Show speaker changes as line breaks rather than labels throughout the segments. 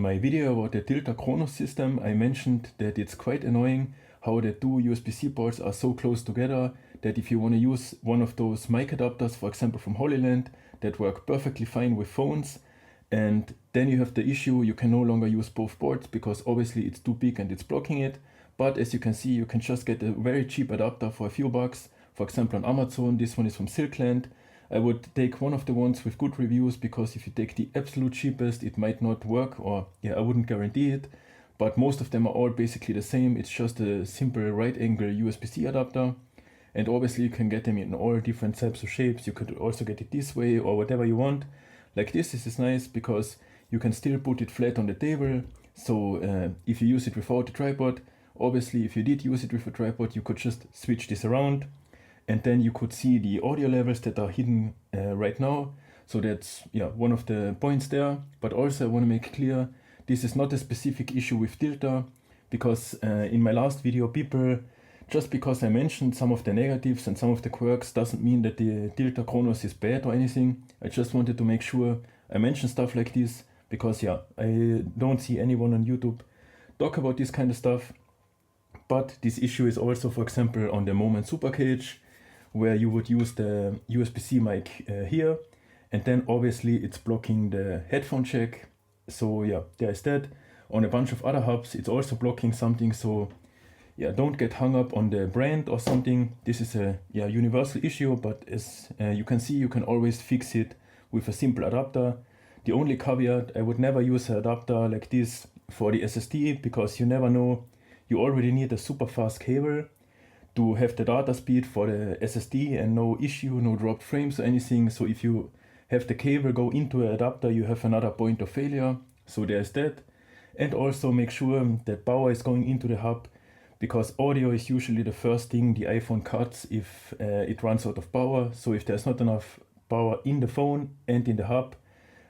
my video about the Tilta Khronos system, I mentioned that it's quite annoying how the two USB-C ports are so close together that if you want to use one of those mic adapters, for example from Holy Land, that work perfectly fine with phones, and then you have the issue you can no longer use both ports because obviously it's too big and it's blocking it. But as you can see, you can just get a very cheap adapter for a few bucks. For example on Amazon, this one is from Silkland. I would take one of the ones with good reviews, because if you take the absolute cheapest, it might not work, or yeah, I wouldn't guarantee it. But most of them are all basically the same. It's just a simple right angle USB-C adapter. And obviously you can get them in all different types of shapes. You could also get it this way or whatever you want. Like this is nice because you can still put it flat on the table. So if you use it without a tripod, obviously if you did use it with a tripod, you could just switch this around. And then you could see the audio levels that are hidden right now. So that's one of the points there. But also I want to make clear, this is not a specific issue with Tilta, because in my last video, people, just because I mentioned some of the negatives and some of the quirks doesn't mean that the Tilta Khronos is bad or anything. I just wanted to make sure I mention stuff like this, because I don't see anyone on YouTube talk about this kind of stuff. But this issue is also, for example, on the Moment Super Cage, where you would use the USB-C mic here, and then obviously it's blocking the headphone jack. So yeah, there is that. On a bunch of other hubs, it's also blocking something. So yeah, don't get hung up on the brand or something. This is a universal issue, but as you can see, you can always fix it with a simple adapter. The only caveat, I would never use an adapter like this for the SSD, because you never know. You already need a super fast cable to have the data speed for the SSD and no issue, no dropped frames or anything. So if you have the cable go into an adapter, you have another point of failure. So there's that. And also make sure that power is going into the hub, because audio is usually the first thing the iPhone cuts if it runs out of power. So if there's not enough power in the phone and in the hub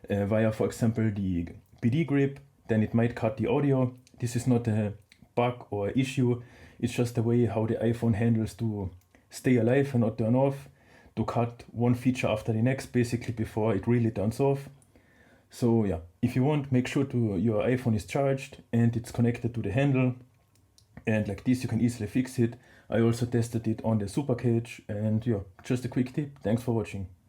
via, for example, the PD grip, then it might cut the audio. This is not a bug or issue. It's just the way how the iPhone handles to stay alive and not turn off, to cut one feature after the next basically before it really turns off. So yeah, if you want, make sure your iPhone is charged and it's connected to the handle, and like this you can easily fix it. I also tested it on the Super Cage, and just a quick tip. Thanks for watching.